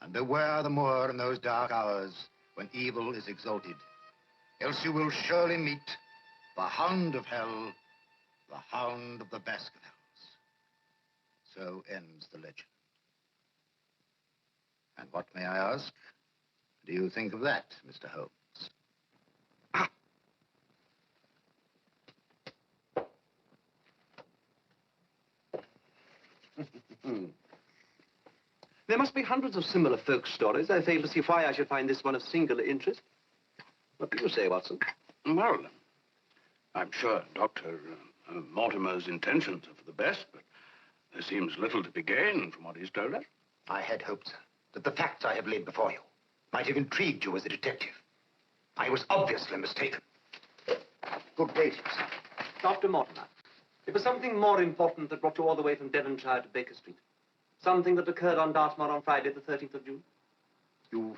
And beware the moor in those dark hours when evil is exalted. Else you will surely meet the hound of hell, the hound of the Baskervilles. So ends the legend. And what, may I ask, do you think of that, Mr. Holmes? There must be hundreds of similar folk stories. I fail to see why I should find this one of singular interest. What do you say, Watson? Well, I'm sure Dr. Mortimer's intentions are for the best, but there seems little to be gained from what he's told us. I had hoped, sir, that the facts I have laid before you might have intrigued you as a detective. I was obviously mistaken. Good day, sir. Dr. Mortimer, it was something more important that brought you all the way from Devonshire to Baker Street. Something that occurred on Dartmoor on Friday, the 13th of June. You've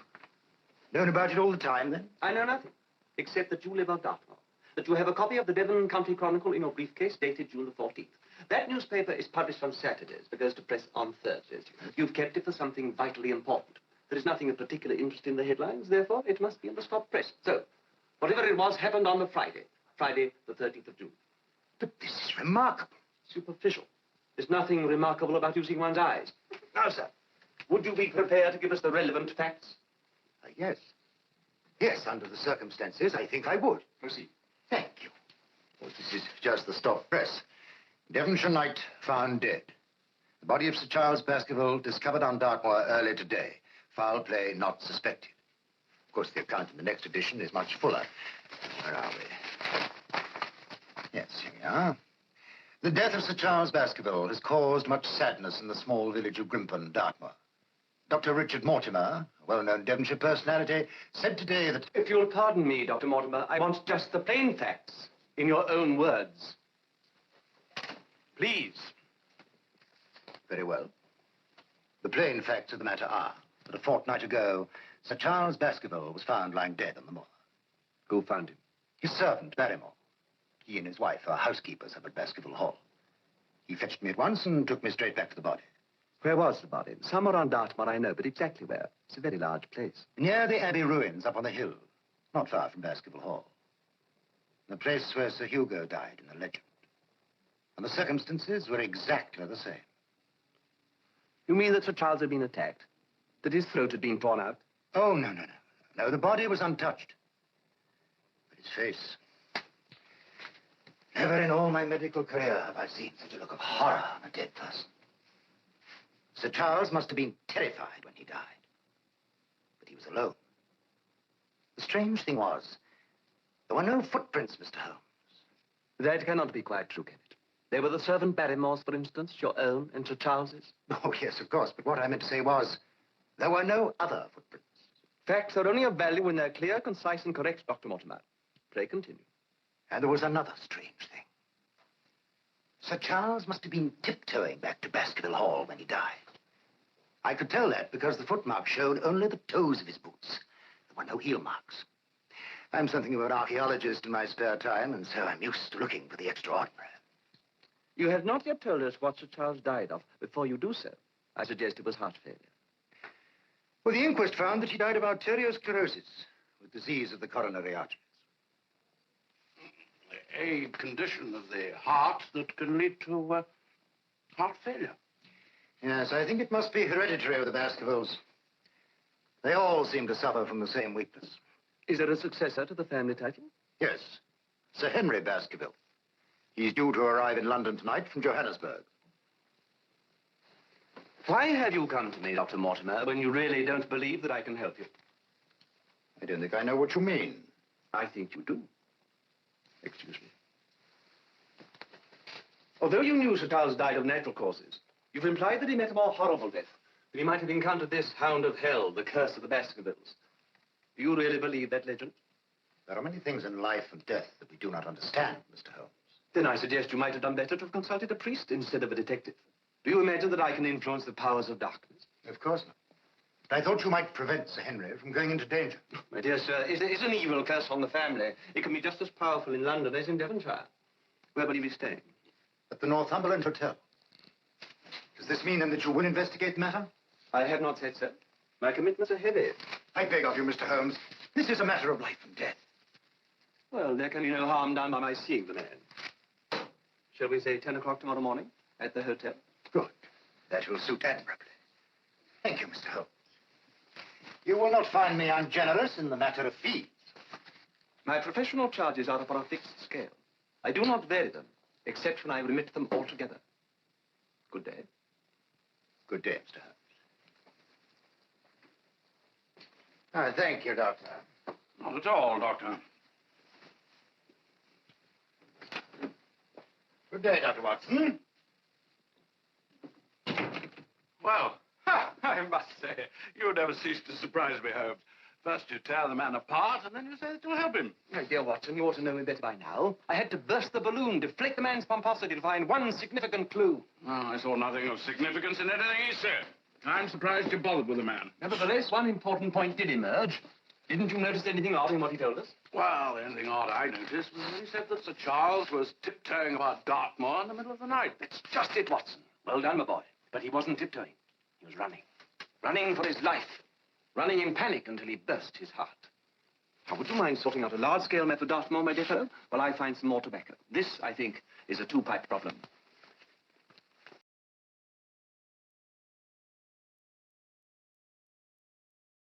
known about it all the time, then? I know nothing, except that you live on Dartmoor. That you have a copy of the Devon County Chronicle in your briefcase dated June the 14th. That newspaper is published on Saturdays, but goes to press on Thursdays. You've kept it for something vitally important. There is nothing of particular interest in the headlines, therefore it must be in the stop press. So, whatever it was happened on the Friday the 13th of June. But this is remarkable. Superficial. There's nothing remarkable about using one's eyes. Now, sir, would you be prepared to give us the relevant facts? Yes. Yes, under the circumstances, I think I would. Proceed. Thank you. Well, this is just the stop press. Devonshire knight found dead. The body of Sir Charles Baskerville discovered on Dartmoor early today. Foul play not suspected. Of course, the account in the next edition is much fuller. Where are we? Yes, here we are. The death of Sir Charles Baskerville has caused much sadness in the small village of Grimpen, Dartmoor. Dr. Richard Mortimer, a well-known Devonshire personality, said today that... If you'll pardon me, Dr. Mortimer, I want just the plain facts, in your own words. Please. Very well. The plain facts of the matter are that a fortnight ago, Sir Charles Baskerville was found lying dead on the moor. Who found him? His servant, Barrymore. He and his wife are housekeepers up at Baskerville Hall. He fetched me at once and took me straight back to the body. Where was the body? Somewhere on Dartmoor, I know, but exactly where? It's a very large place. Near the Abbey ruins up on the hill, not far from Baskerville Hall. The place where Sir Hugo died in the legend. And the circumstances were exactly the same. You mean that Sir Charles had been attacked? That his throat had been torn out? Oh, no. No, the body was untouched. But his face... Never in all my medical career have I seen such a look of horror on a dead person. Sir Charles must have been terrified when he died. But he was alone. The strange thing was, there were no footprints, Mr. Holmes. That cannot be quite true, can it? They were the servant Barrymore's, for instance, your own and Sir Charles's. Oh, yes, of course. But what I meant to say was, there were no other footprints. Facts are only of value when they're clear, concise, and correct, Dr. Mortimer. Pray continue. And there was another strange thing. Sir Charles must have been tiptoeing back to Baskerville Hall when he died. I could tell that because the footmarks showed only the toes of his boots. There were no heel marks. I'm something of an archaeologist in my spare time, and so I'm used to looking for the extraordinary. You have not yet told us what Sir Charles died of. Before you do so, I suggest it was heart failure. Well, the inquest found that he died of arteriosclerosis, with disease of the coronary arteries. A condition of the heart that can lead to heart failure. Yes, I think it must be hereditary with the Baskervilles. They all seem to suffer from the same weakness. Is there a successor to the family title? Yes, Sir Henry Baskerville. He's due to arrive in London tonight from Johannesburg. Why have you come to me, Dr. Mortimer, when you really don't believe that I can help you? I don't think I know what you mean. I think you do. Excuse me. Although you knew Sir Charles died of natural causes, you've implied that he met a more horrible death, that he might have encountered this hound of hell, the curse of the Baskervilles. Do you really believe that legend? There are many things in life and death that we do not understand, Mr. Holmes. Then I suggest you might have done better to have consulted a priest instead of a detective. Do you imagine that I can influence the powers of darkness? Of course not. But I thought you might prevent Sir Henry from going into danger. My dear sir, it's an evil curse on the family. It can be just as powerful in London as in Devonshire. Where will he be staying? At the Northumberland Hotel. Does this mean then that you will investigate the matter? I have not said so. My commitments are heavy. I beg of you, Mr. Holmes. This is a matter of life and death. Well, there can be no harm done by my seeing the man. Shall we say 10 o'clock tomorrow morning at the hotel? Good. That will suit admirably. Thank you, Mr. Holmes. You will not find me ungenerous in the matter of fees. My professional charges are upon a fixed scale. I do not vary them, except when I remit them altogether. Good day. Good day, Mr. Holmes. Thank you, Doctor. Not at all, Doctor. Good day, Dr. Watson. Well, I must say, you never cease to surprise me, Holmes. First you tear the man apart, and then you say that you'll help him. My dear Watson, you ought to know me better by now. I had to burst the balloon, deflate the man's pomposity to find one significant clue. Oh, I saw nothing of significance in anything he said. I'm surprised you bothered with the man. Nevertheless, one important point did emerge. Didn't you notice anything odd in what he told us? Well, the only thing odd I noticed was when he said that Sir Charles was tiptoeing about Dartmoor in the middle of the night. That's just it, Watson. Well done, my boy. But he wasn't tiptoeing. He was running. Running for his life. Running in panic until he burst his heart. Now, would you mind sorting out a large-scale map of Dartmoor, my dear fellow, while I find some more tobacco? This, I think, is a two-pipe problem.